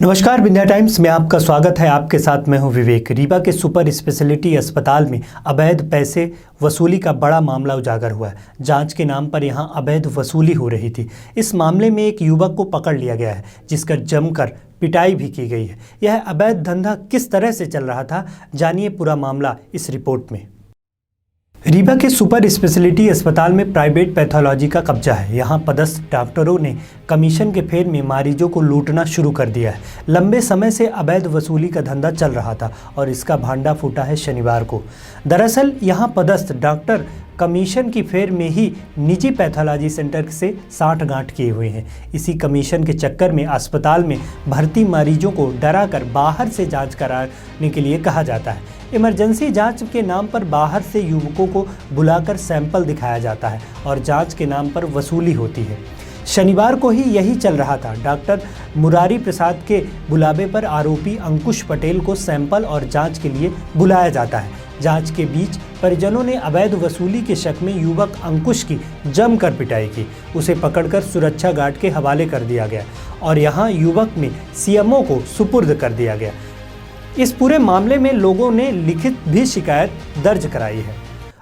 नमस्कार, विंध्या टाइम्स में आपका स्वागत है। आपके साथ मैं हूं विवेक। रीवा के सुपर स्पेशलिटी अस्पताल में अवैध पैसे वसूली का बड़ा मामला उजागर हुआ है। जांच के नाम पर यहां अवैध वसूली हो रही थी। इस मामले में एक युवक को पकड़ लिया गया है, जिसका जमकर पिटाई भी की गई है। यह अवैध धंधा किस तरह से चल रहा था, जानिए पूरा मामला इस रिपोर्ट में। रीवा के सुपर स्पेशलिटी अस्पताल में प्राइवेट पैथोलॉजी का कब्जा है। यहां पदस्थ डॉक्टरों ने कमीशन के फेर में मरीजों को लूटना शुरू कर दिया है। लंबे समय से अवैध वसूली का धंधा चल रहा था और इसका भांडा फूटा है शनिवार को। दरअसल यहां पदस्थ डॉक्टर कमीशन की फेर में ही निजी पैथोलॉजी सेंटर से साठगांठ किए हुए हैं। इसी कमीशन के चक्कर में अस्पताल में भर्ती मरीजों को डरा कर बाहर से जांच कराने के लिए कहा जाता है। इमरजेंसी जांच के नाम पर बाहर से युवकों को बुलाकर सैंपल दिखाया जाता है और जांच के नाम पर वसूली होती है। शनिवार को ही यही चल रहा था। डॉक्टर मुरारी प्रसाद के बुलावे पर आरोपी अंकुश पटेल को सैंपल और जांच के लिए बुलाया जाता है। जांच के बीच परिजनों ने अवैध वसूली के शक में युवक अंकुश की जमकर पिटाई की। उसे पकड़कर सुरक्षा गार्ड के हवाले कर दिया गया और यहां युवक ने सीएमओ को सुपुर्द कर दिया गया। इस पूरे मामले में लोगों ने लिखित भी शिकायत दर्ज कराई है।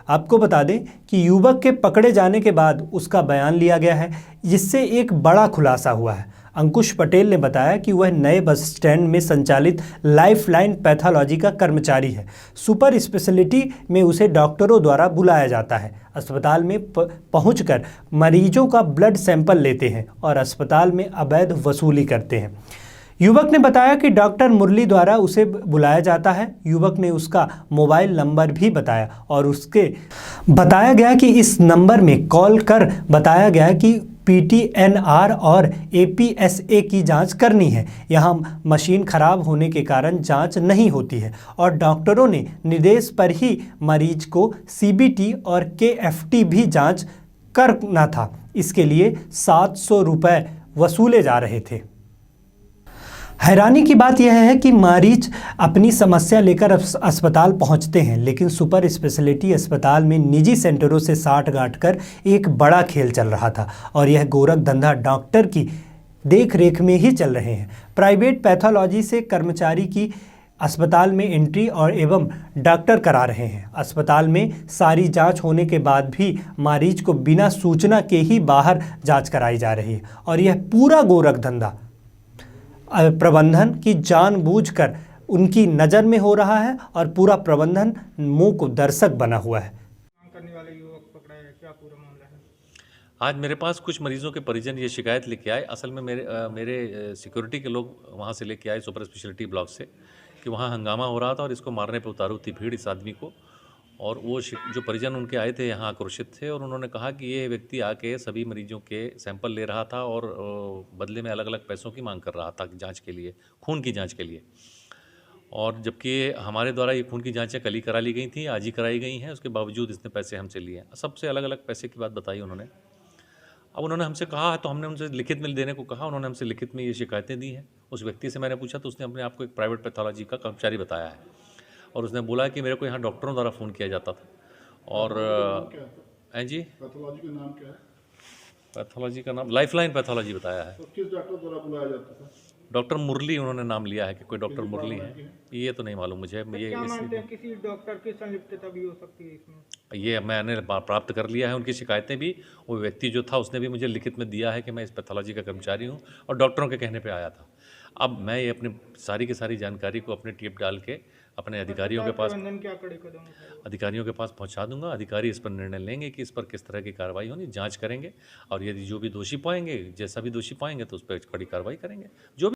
आपको बता दें कि युवक के पकड़े जाने के बाद उसका बयान लिया गया है, जिससे एक बड़ा खुलासा हुआ है। अंकुश पटेल ने बताया कि वह नए बस स्टैंड में संचालित लाइफलाइन पैथोलॉजी का कर्मचारी है। सुपर स्पेशलिटी में उसे डॉक्टरों द्वारा बुलाया जाता है। अस्पताल में पहुंचकर मरीजों का ब्लड सैंपल लेते हैं और अस्पताल में अवैध वसूली करते हैं। युवक ने बताया कि डॉक्टर मुरली द्वारा उसे बुलाया जाता है। युवक ने उसका मोबाइल नंबर भी बताया और उसके बताया गया कि इस नंबर में कॉल कर बताया गया कि PTNR और APSA की जांच करनी है। यहाँ मशीन खराब होने के कारण जांच नहीं होती है और डॉक्टरों ने निर्देश पर ही मरीज को CBT और KFT भी जांच करना था। इसके लिए 700 रुपये वसूले जा रहे थे। हैरानी की बात यह है कि मरीज अपनी समस्या लेकर अस्पताल पहुंचते हैं, लेकिन सुपर स्पेशलिटी अस्पताल में निजी सेंटरों से साठगांठ कर एक बड़ा खेल चल रहा था और यह गोरख धंधा डॉक्टर की देख रेख में ही चल रहे हैं। प्राइवेट पैथोलॉजी से कर्मचारी की अस्पताल में एंट्री और एवं डॉक्टर करा रहे हैं। अस्पताल में सारी जांच होने के बाद भी मरीज को बिना सूचना के ही बाहर जांच कराई जा रही है और यह पूरा गोरख धंधा प्रबंधन की जानबूझकर उनकी नज़र में हो रहा है और पूरा प्रबंधन मुंह को दर्शक बना हुआ है। करने वाले युवक पकड़ा है, क्या पूरा मामला है? आज मेरे पास कुछ मरीजों के परिजन ये शिकायत लेके आए। असल में मेरे सिक्योरिटी के लोग वहाँ से लेके आए सुपर स्पेशलिटी ब्लॉक से कि वहाँ हंगामा हो रहा था और इसको मारने पे उतारू थी भीड़ इस आदमी को। और वो जो परिजन उनके आए थे यहाँ आक्रोशित थे और उन्होंने कहा कि ये व्यक्ति आके सभी मरीजों के सैंपल ले रहा था और बदले में अलग अलग पैसों की मांग कर रहा था जांच के लिए, खून की जांच के लिए। और जबकि हमारे द्वारा ये खून की जांचें कल ही करा ली गई थी, आज ही कराई गई हैं, उसके बावजूद इसने पैसे हमसे लिए। सबसे अलग अलग पैसे की बात बताई उन्होंने। अब उन्होंने हमसे कहा तो हमने उनसे लिखित में देने को कहा। उन्होंने हमसे लिखित में ये शिकायतें दी हैं। उस व्यक्ति से मैंने पूछा तो उसने अपने आप को एक प्राइवेट पैथोलॉजी का कर्मचारी बताया है और उसने बोला कि मेरे को यहाँ डॉक्टरों द्वारा फ़ोन किया जाता था। और जी पैथोलॉजी का नाम क्या है? पैथोलॉजी का नाम लाइफलाइन पैथोलॉजी बताया है। तो किस डॉक्टर द्वारा बुलाया जाता था? डॉक्टर मुरली उन्होंने नाम लिया है कि कोई डॉक्टर मुरली है, ये तो नहीं मालूम मुझे। ये क्या मानते हैं किसी डॉक्टर की संलिप्तता भी हो सकती है इसमें? ये मैंने प्राप्त कर लिया है उनकी शिकायतें भी। वो व्यक्ति जो था उसने भी मुझे लिखित में दिया है कि मैं इस पैथोलॉजी का कर्मचारी हूँ और डॉक्टरों के कहने पे आया था। अब मैं ये अपनी सारी की सारी जानकारी को अपने टेप डाल के अपने अधिकारियों के पास पहुंचा दूंगा। अधिकारी इस पर निर्णय लेंगे कि इस पर किस तरह की कार्रवाई होनी, जांच करेंगे और यदि जो भी दोषी पाएंगे, जैसा भी दोषी पाएंगे तो उस पर कड़ी कार्रवाई करेंगे। जो